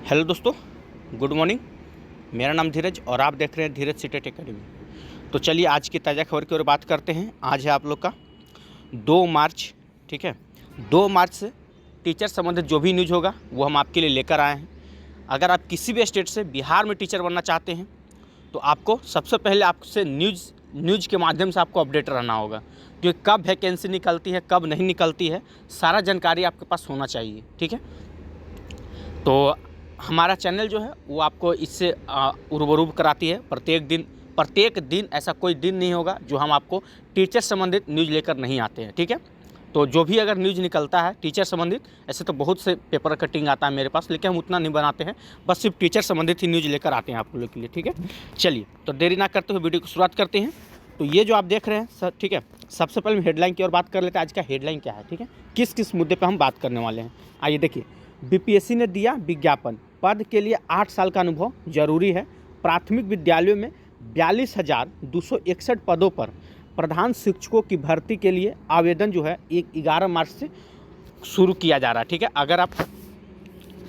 Hello दोस्तों, good morning. मेरा नाम धीरज और आप देख रहे हैं धीरज सीटेट एकेडमी। तो चलिए आज की ताज़ा खबर की ओर बात करते हैं। आज है आप लोग का 2 मार्च, ठीक है। 2 मार्च से टीचर संबंधित जो भी न्यूज़ होगा वो हम आपके लिए लेकर आए हैं। अगर आप किसी भी स्टेट से बिहार में टीचर बनना चाहते हैं तो आपको सबसे पहले आपसे न्यूज़ के माध्यम से आपको अपडेट रहना होगा, क्योंकि कब वैकेंसी निकलती है कब नहीं निकलती है सारा जानकारी आपके पास होना चाहिए, ठीक है। तो हमारा चैनल जो है वो आपको इससे रूबरू कराती है। प्रत्येक दिन ऐसा कोई दिन नहीं होगा जो हम आपको टीचर संबंधित न्यूज़ लेकर नहीं आते हैं, ठीक है। तो जो भी अगर न्यूज़ निकलता है टीचर संबंधित, ऐसे तो बहुत से पेपर कटिंग आता है मेरे पास, लेकिन हम उतना नहीं बनाते हैं, बस सिर्फ टीचर संबंधित ही न्यूज़ लेकर आते हैं आप लोगों के लिए, ठीक है। चलिए तो देरी ना करते हुए वीडियो की शुरुआत करते हैं। तो ये जो आप देख रहे हैं सर, ठीक है, सबसे पहले हेडलाइन की ओर बात कर लेते हैं। आज का हेडलाइन क्या है, ठीक है, किस किस मुद्दे पर हम बात करने वाले हैं। आइए देखिए, बीपीएससी ने दिया विज्ञापन, पद के लिए 8 साल का अनुभव जरूरी है। प्राथमिक विद्यालयों में 42,261 पदों पर प्रधान शिक्षकों की भर्ती के लिए आवेदन जो है 11 मार्च से शुरू किया जा रहा है, ठीक है। अगर आप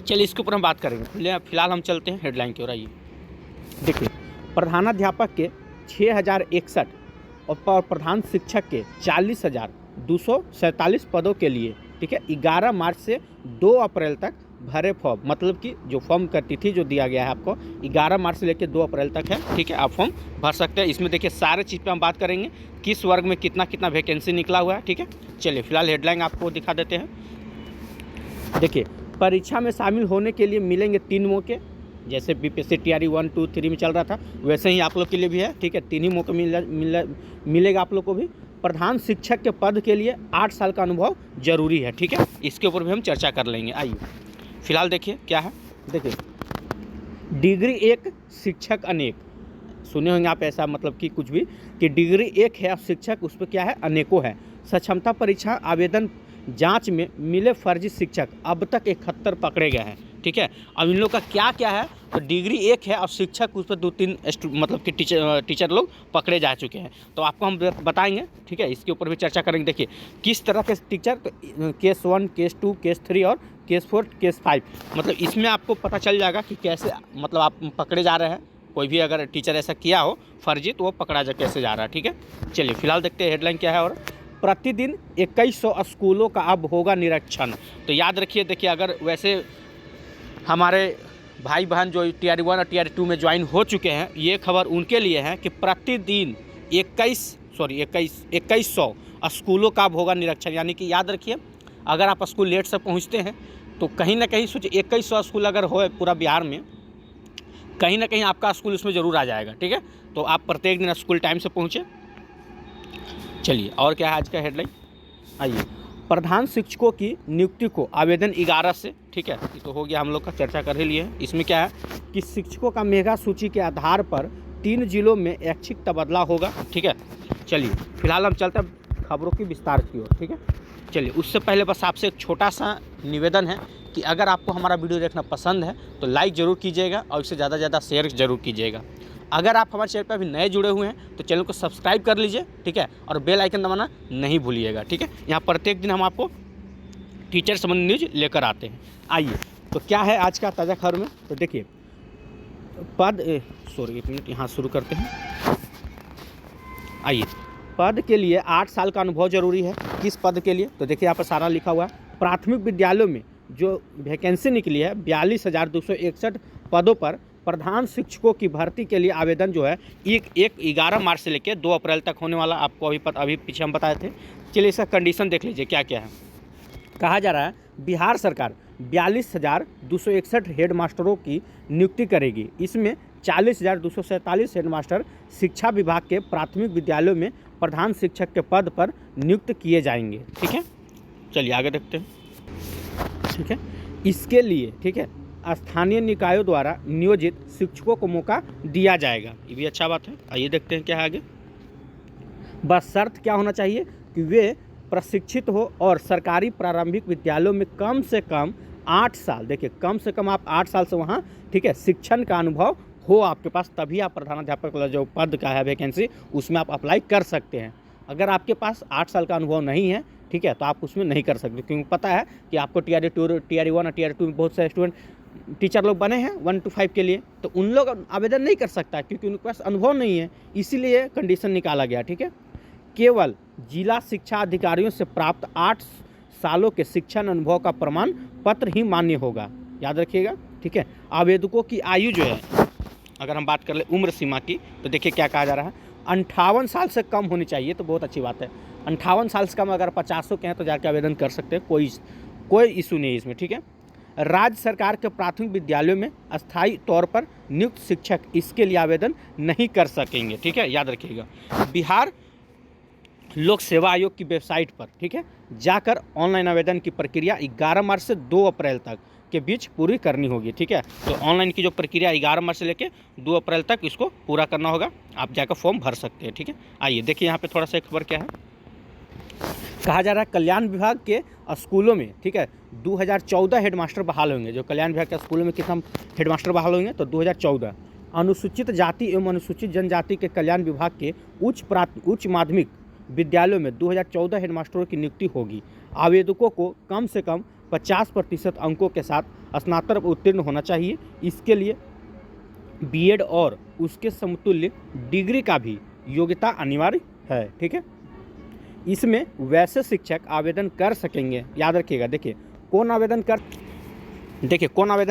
चलिए इसके ऊपर हम बात करेंगे, फिलहाल हम चलते हैं हेडलाइन की ओर। आइए देखिए, प्रधानाध्यापक के 6,061 और प्रधान शिक्षक के 40,247 पदों के लिए, ठीक है, 11 मार्च से 2 अप्रैल तक भरे फॉर्म। मतलब कि जो फॉर्म का तिथि जो दिया गया है आपको 11 मार्च से लेकर 2 अप्रैल तक है, ठीक है। आप फॉर्म भर सकते हैं। इसमें देखिए सारे चीज़ पे हम बात करेंगे, किस वर्ग में कितना कितना वैकेंसी निकला हुआ है, ठीक है। चलिए फिलहाल हेडलाइन आपको दिखा देते हैं। देखिए, परीक्षा में शामिल होने के लिए मिलेंगे 3 मौके। जैसे बीपीएससी टीआरई 1, 2, 3 में चल रहा था, वैसे ही आप लोग के लिए भी है, ठीक है। 3 ही मौके मिलेगा आप लोग को भी। प्रधान शिक्षक के पद के लिए 8 साल का अनुभव जरूरी है, ठीक है। इसके ऊपर भी हम चर्चा कर लेंगे। आइए फिलहाल देखिए क्या है। देखिए, डिग्री 1 शिक्षक अनेक, सुने होंगे आप ऐसा, मतलब कि कुछ भी कि डिग्री 1 है शिक्षक, उस पर क्या है, अनेकों है। सक्षमता परीक्षा आवेदन जांच में मिले फर्जी शिक्षक अब तक 71 पकड़े गए हैं, ठीक है। अब इन लोग का क्या क्या है, तो डिग्री 1 है और शिक्षक उस पर 2-3 मतलब कि टीचर लोग पकड़े जा चुके हैं। तो आपको हम बताएंगे, ठीक है, इसके ऊपर भी चर्चा करेंगे। देखिए किस तरह के टीचर, तो केस 1, केस 2, केस 3 और केस 4, केस 5, मतलब इसमें आपको पता चल जाएगा कि कैसे मतलब आप पकड़े जा रहे हैं। कोई भी अगर टीचर ऐसा किया हो फर्जी तो वो पकड़ा जा कैसे जा रहा है, ठीक है। चलिए फिलहाल देखते हैं हेडलाइन क्या है। और प्रतिदिन 2100 स्कूलों का अब होगा निरीक्षण। तो याद रखिए, देखिए अगर वैसे हमारे भाई बहन जो टीआरई 1 और टीआरई 2 में ज्वाइन हो चुके हैं, ये खबर उनके लिए है कि प्रतिदिन 2100 स्कूलों का अब होगा निरीक्षण। यानी कि याद रखिए, अगर आप स्कूल लेट से पहुंचते हैं तो कहीं ना कहीं सोचिए 2100 स्कूल अगर हो पूरा बिहार में, कहीं ना कहीं आपका स्कूल उसमें ज़रूर आ जाएगा, ठीक है। तो आप प्रत्येक दिन स्कूल टाइम से पहुँचे। चलिए और क्या है आज का हेडलाइन। आइए, प्रधान शिक्षकों की नियुक्ति को आवेदन 11 से, ठीक है, ये तो हो गया, हम लोग का चर्चा कर ही लिए। इसमें क्या है कि शिक्षकों का मेगा सूची के आधार पर 3 जिलों में ऐच्छिक तबादला होगा, ठीक है। चलिए फिलहाल हम चलते हैं खबरों की विस्तार की ओर, ठीक है। चलिए उससे पहले बस आपसे एक छोटा सा निवेदन है कि अगर आपको हमारा वीडियो देखना पसंद है तो लाइक ज़रूर कीजिएगा और इसे ज़्यादा से ज़्यादा शेयर ज़रूर कीजिएगा। अगर आप हमारे चैनल पर अभी नए जुड़े हुए हैं तो चैनल को सब्सक्राइब कर लीजिए, ठीक है, और बेल आइकन दबाना नहीं भूलिएगा, ठीक है। यहाँ प्रत्येक दिन हम आपको टीचर संबंधी न्यूज लेकर आते हैं। आइए तो क्या है आज का ताज़ा खबर में, तो देखिए एक मिनट यहाँ शुरू करते हैं। आइए, पद के लिए 8 साल का अनुभव जरूरी है। किस पद के लिए, तो देखिए यहाँ पर सारा लिखा हुआ है। प्राथमिक विद्यालयों में जो वैकेंसी निकली है 42,261 पदों पर प्रधान शिक्षकों की भर्ती के लिए आवेदन जो है 11 मार्च से लेकर 2 अप्रैल तक होने वाला। आपको अभी पीछे हम बताए थे। चलिए इसका कंडीशन देख लीजिए क्या क्या है। कहा जा रहा है बिहार सरकार 42,261 हेड मास्टरों की नियुक्ति करेगी। इसमें 40,247 हेडमास्टर शिक्षा विभाग के प्राथमिक विद्यालयों में प्रधान शिक्षक के पद पर नियुक्त किए जाएंगे, ठीक है। चलिए आगे देखते हैं, ठीक है। इसके लिए, ठीक है, स्थानीय निकायों द्वारा नियोजित शिक्षकों को मौका दिया जाएगा। ये भी अच्छा बात है। आइए देखते हैं क्या है आगे। बस शर्त क्या होना चाहिए कि वे प्रशिक्षित हो और सरकारी प्रारंभिक विद्यालयों में कम से कम 8 साल, देखिए कम से कम आप 8 साल से वहाँ, ठीक है, शिक्षण का अनुभव हो आपके पास, तभी आप प्रधानाध्यापक वाला जो पद का है वैकेंसी उसमें आप अप्लाई कर सकते हैं। अगर आपके पास 8 साल का अनुभव नहीं है, ठीक है, तो आप उसमें नहीं कर सकते, क्योंकि पता है कि आपको टीआरई 1 और टीआरई 2 में बहुत सारे स्टूडेंट टीचर लोग बने हैं 1 to 5 के लिए, तो उन लोग आवेदन नहीं कर सकता क्योंकि उनके पास अनुभव नहीं है, इसीलिए कंडीशन निकाला गया। ठीक है, केवल जिला शिक्षा अधिकारियों से प्राप्त 8 सालों के शिक्षण अनुभव का प्रमाण पत्र ही मान्य होगा, याद रखिएगा। ठीक है, आवेदकों की आयु जो है, अगर हम बात कर ले उम्र सीमा की, तो देखिए क्या कहा जा रहा है, 58 साल से कम होनी चाहिए, तो बहुत अच्छी बात है। 58 साल से कम अगर 50 के हैं तो जाके आवेदन कर सकते हैं, कोई इशू नहीं है इसमें। ठीक है, राज्य सरकार के प्राथमिक विद्यालयों में अस्थायी तौर पर नियुक्त शिक्षक इसके लिए आवेदन नहीं कर सकेंगे। ठीक है, याद रखिएगा। बिहार लोक सेवा आयोग की वेबसाइट पर, ठीक है, जाकर ऑनलाइन आवेदन की प्रक्रिया 11 मार्च से 2 अप्रैल तक के बीच पूरी करनी होगी। ठीक है, तो ऑनलाइन की जो प्रक्रिया 11 मार्च से लेकर 2 अप्रैल तक इसको पूरा करना होगा, आप जाकर फॉर्म भर सकते हैं। ठीक है, आइए देखिए यहाँ पे थोड़ा सा खबर क्या है, कहा जा रहा है कल्याण विभाग के स्कूलों में, ठीक है, 2014 हेडमास्टर बहाल होंगे। जो कल्याण विभाग के स्कूलों में कितना हेडमास्टर बहाल होंगे, तो 2014। अनुसूचित जाति एवं अनुसूचित जनजाति के कल्याण विभाग के उच्च माध्यमिक विद्यालयों में 2014 हेडमास्टरों की नियुक्ति होगी। आवेदकों को कम से कम 50% अंकों के साथ स्नातक उत्तीर्ण होना चाहिए। इसके लिए बीएड और उसके समतुल्य डिग्री का भी योग्यता अनिवार्य है। ठीक है, इसमें वैसे शिक्षक आवेदन कर सकेंगे, याद रखिएगा। देखिए कौन आवेदन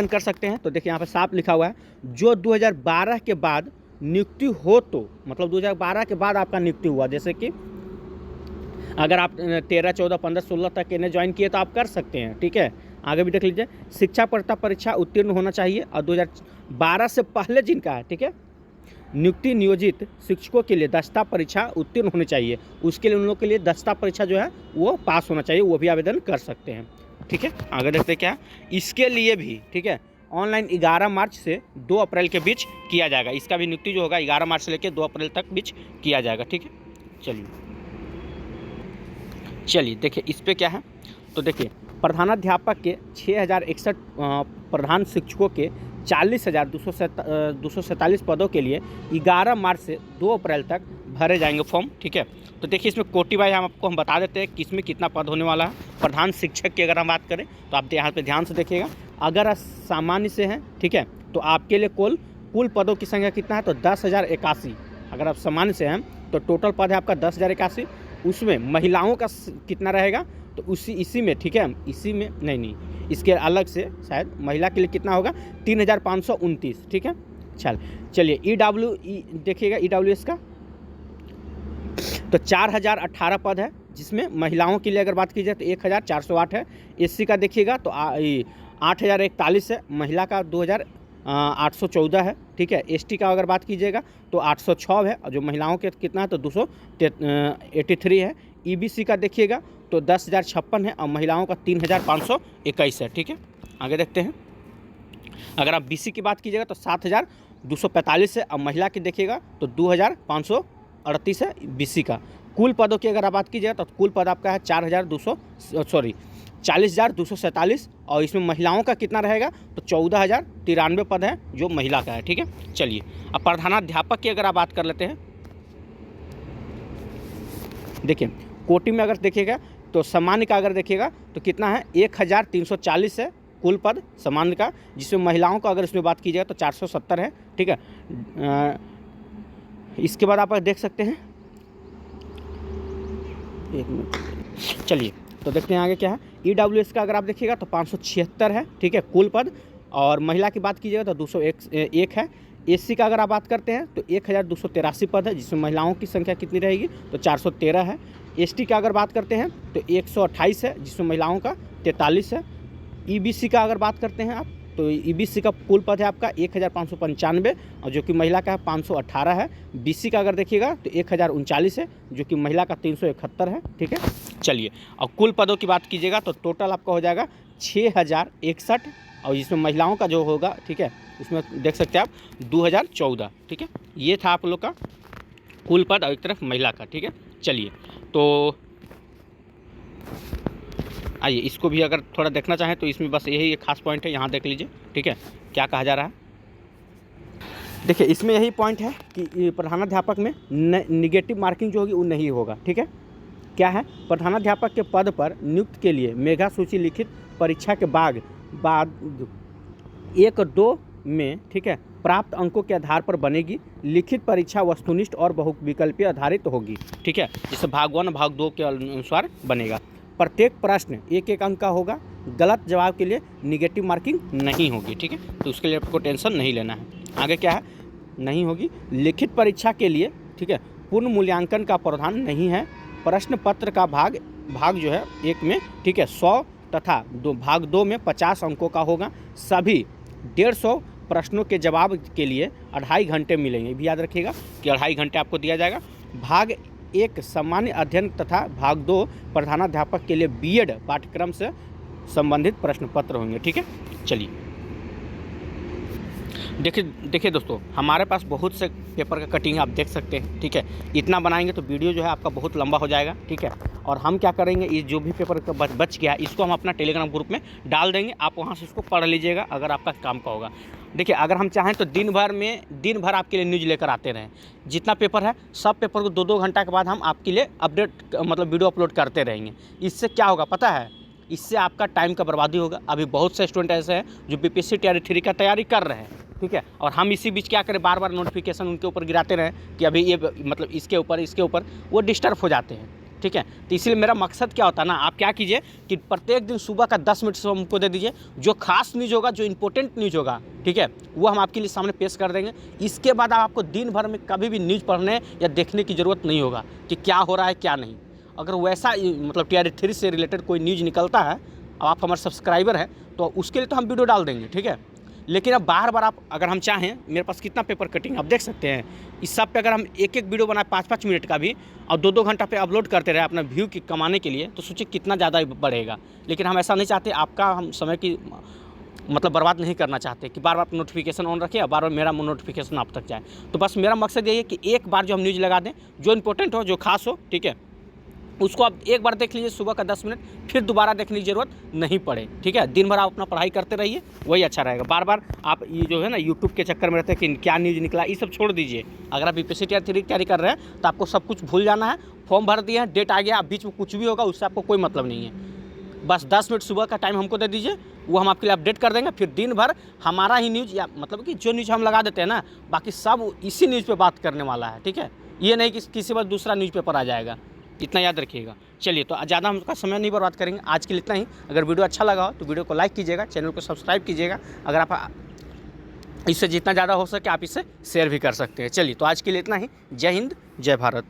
कर सकते हैं, तो देखिए यहाँ पर साफ लिखा हुआ है, जो 2012 के बाद नियुक्ति हो, तो मतलब 2012 के बाद आपका नियुक्ति हुआ, जैसे कि अगर आप 13, 14, 15, 16 तक इन्हें ज्वाइन किए तो आप कर सकते हैं। ठीक है, आगे भी देख लीजिए, शिक्षा पात्रता परीक्षा उत्तीर्ण होना चाहिए और 2012 से पहले जिनका है, ठीक है, नियुक्ति नियोजित शिक्षकों के लिए दस्ता परीक्षा उत्तीर्ण होनी चाहिए। उसके लिए उन लोग के लिए दस्ता परीक्षा जो है वो पास होना चाहिए, वो भी आवेदन कर सकते हैं। ठीक है, आगे देखते हैं क्या, इसके लिए भी, ठीक है, ऑनलाइन 11 मार्च से 2 अप्रैल के बीच किया जाएगा। इसका भी नियुक्ति जो होगा 11 मार्च से लेकर 2 अप्रैल तक बीच किया जाएगा। ठीक है, चलिए देखिए इस पे क्या है, तो देखिए प्रधानाध्यापक के 6061 प्रधान शिक्षकों के 40,247 पदों के लिए 11 मार्च से 2 अप्रैल तक भरे जाएंगे फॉर्म। ठीक है, तो देखिए इसमें कोटि वाइज हम बता देते हैं कि इसमें कितना पद होने वाला है। प्रधान शिक्षक की अगर हम बात करें तो आप यहाँ पे ध्यान से देखिएगा, अगर आप सामान्य से हैं, ठीक है, तो आपके लिए कुल पदों की संख्या कितना है, तो 10,081। अगर आप सामान्य से हैं तो टोटल पद है आपका 10,081। उसमें महिलाओं का कितना रहेगा, तो इसी में, ठीक है, इसी में नहीं, इसके अलग से शायद महिला के लिए कितना होगा, 3,529। ठीक है, चलिए देखिएगा EWS का, तो 4,018 पद है, जिसमें महिलाओं के लिए अगर बात की जाए तो 1,408 है। SC का देखिएगा तो 8,041 है, महिला का 2,814 है। ठीक है, ST का अगर बात कीजिएगा तो 806 है, और जो महिलाओं के कितना है तो 283 है। EBC का देखिएगा तो 10,056 है, और महिलाओं का 3,521 है। ठीक है, आगे देखते हैं, अगर आप BC की बात कीजिएगा तो 7,245 है, और महिला की देखिएगा तो 2,538 है BC का। कुल पदों की अगर आप बात कीजिएगा तो कुल पद आपका है 40,247, और इसमें महिलाओं का कितना रहेगा, तो 14,093 पद है जो महिला का है। ठीक है, चलिए अब प्रधानाध्यापक की अगर आप बात कर लेते हैं, देखिए कोटि में अगर देखिएगा तो सामान्य का अगर देखिएगा तो कितना है, 1,340 है कुल पद सामान्य का, जिसमें महिलाओं का अगर इसमें बात की जाए तो 470 है। ठीक है, इसके बाद आप देख सकते हैं, एक मिनट, चलिए तो देखते हैं आगे क्या है। EWS का अगर आप देखिएगा तो 576 है। ठीक है, कुल पद, और महिला की बात कीजिएगा तो 201 है। SC का अगर आप बात करते हैं तो 1,283 पद है, जिसमें महिलाओं की संख्या कितनी रहेगी, तो 413 है। ST का अगर बात करते हैं तो 128 है, जिसमें महिलाओं का 43 है। EBC का अगर बात करते हैं आप तो EBC का कुल पद है आपका 1,595, और जो कि महिला का है 518 है। BC का अगर देखिएगा तो 1,039 है, जो कि महिला का 371 है। ठीक है, चलिए और कुल पदों की बात कीजिएगा तो टोटल आपका हो जाएगा 6,061, और जिसमें महिलाओं का जो होगा, ठीक है, उसमें देख सकते हैं आप 2,014। ठीक है, ये था आप लोग का कुल पद और एक तरफ महिला का। ठीक है, चलिए तो आइए इसको भी अगर थोड़ा देखना चाहें तो इसमें बस यही एक खास पॉइंट है, यहाँ देख लीजिए। ठीक है, क्या कहा जा रहा है, देखिए इसमें यही पॉइंट है कि प्रधानाध्यापक में निगेटिव मार्किंग जो होगी वो नहीं होगा। ठीक है, क्या है, प्रधानाध्यापक के पद पर नियुक्त के लिए मेधा सूची लिखित परीक्षा के बाद 1-2 में, ठीक है, प्राप्त अंकों के आधार पर बनेगी। लिखित परीक्षा वस्तुनिष्ठ और बहुविकल्पीय आधारित होगी, ठीक है, जैसे भाग 1 भाग 2 के अनुसार बनेगा। प्रत्येक प्रश्न 1-1 अंक का होगा। गलत जवाब के लिए निगेटिव मार्किंग नहीं होगी, ठीक है, तो उसके लिए आपको टेंशन नहीं लेना है। आगे क्या है, नहीं होगी। लिखित परीक्षा के लिए, ठीक है, पूर्ण मूल्यांकन का प्रावधान नहीं है। प्रश्न पत्र का भाग जो है 1 में, ठीक है, 100 तथा भाग 2 में 50 अंकों का होगा। सभी 150 प्रश्नों के जवाब के लिए 2.5 घंटे मिलेंगे, भी याद रखिएगा कि 2.5 घंटे आपको दिया जाएगा। भाग 1 सामान्य अध्ययन तथा भाग 2 प्रधानाध्यापक के लिए बीएड पाठ्यक्रम से संबंधित प्रश्न पत्र होंगे, ठीक है। चलिए देखिए दोस्तों, हमारे पास बहुत से पेपर का कटिंग आप देख सकते हैं, ठीक है। इतना बनाएंगे तो वीडियो जो है आपका बहुत लंबा हो जाएगा, ठीक है। और हम क्या करेंगे, इस जो भी पेपर का बच गया इसको हम अपना टेलीग्राम ग्रुप में डाल देंगे, आप वहाँ से इसको पढ़ लीजिएगा अगर आपका काम का होगा। देखिए, अगर हम चाहें तो दिन भर आपके लिए न्यूज़ लेकर आते रहें। जितना पेपर है सब पेपर को 2-2 घंटा के बाद हम आपके लिए अपडेट मतलब वीडियो अपलोड करते रहेंगे। इससे क्या होगा पता है, इससे आपका टाइम का बर्बादी होगा। अभी बहुत से स्टूडेंट ऐसे हैं जो बीपीएससी टीआरई 3 का तैयारी कर रहे हैं, ठीक है, और हम इसी बीच क्या करें, बार बार नोटिफिकेशन उनके ऊपर गिराते रहें कि अभी ये मतलब इसके ऊपर वो डिस्टर्ब हो जाते हैं, ठीक है। तो इसलिए मेरा मकसद क्या होता है ना, आप क्या कीजिए कि प्रत्येक दिन सुबह का 10 मिनट से हमको दे दीजिए। जो खास न्यूज़ होगा, जो इंपॉर्टेंट न्यूज़ होगा, ठीक है, वो हम आपके लिए सामने पेश कर देंगे। इसके बाद आपको दिन भर में कभी भी न्यूज़ पढ़ने या देखने की ज़रूरत नहीं होगा कि क्या हो रहा है क्या नहीं। अगर वैसा मतलब टीआरई 3 से रिलेटेड कोई न्यूज़ निकलता है, अब आप हमारे सब्सक्राइबर हैं तो उसके लिए तो हम वीडियो डाल देंगे, ठीक है। लेकिन अब बार आप अगर हम चाहें, मेरे पास कितना पेपर कटिंग आप देख सकते हैं, इस सब पे अगर हम एक वीडियो बनाए 5-5 मिनट का भी और 2-2 घंटा पे अपलोड करते रहे अपना व्यू की कमाने के लिए, तो सोचिए कितना ज़्यादा बढ़ेगा। लेकिन हम ऐसा नहीं चाहते, आपका हम समय की मतलब बर्बाद नहीं करना चाहते कि बार बार नोटिफिकेशन ऑन रखें और बार बार मेरा नोटिफिकेशन आप तक जाए। तो बस मेरा मकसद यही है कि एक बार जो हम न्यूज़ लगा दें, जो इंपॉर्टेंट हो, जो खास हो, ठीक है, उसको आप एक बार देख लीजिए सुबह का 10 मिनट, फिर दोबारा देखने की ज़रूरत नहीं पड़े, ठीक है। दिन भर आप अपना पढ़ाई करते रहिए, वही अच्छा रहेगा। बार बार आप ये जो है ना यूट्यूब के चक्कर में रहते हैं कि क्या न्यूज़ निकला, ये सब छोड़ दीजिए। अगर आप बीपीएससी टीआरई 3 की तैयारी कर रहे हैं तो आपको सब कुछ भूल जाना है। फॉर्म भर दिया है, डेट आ गया, बीच में कुछ भी होगा उससे आपको कोई मतलब नहीं है। बस 10 मिनट सुबह का टाइम हमको दे दीजिए, वो हम आपके लिए अपडेट कर देंगे। फिर दिन भर हमारा ही न्यूज़, या मतलब कि जो न्यूज़ हम लगा देते हैं ना, बाकी सब इसी न्यूज़ पे बात करने वाला है, ठीक है। ये नहीं कि किसी बार दूसरा न्यूज़पेपर आ जाएगा, इतना याद रखिएगा। चलिए, तो ज़्यादा हम उसका समय नहीं बर्बाद करेंगे, आज के लिए इतना ही। अगर वीडियो अच्छा लगा हो तो वीडियो को लाइक कीजिएगा, चैनल को सब्सक्राइब कीजिएगा। अगर आप इससे जितना ज़्यादा हो सके आप इसे शेयर भी कर सकते हैं। चलिए, तो आज के लिए इतना ही। जय हिंद, जय भारत।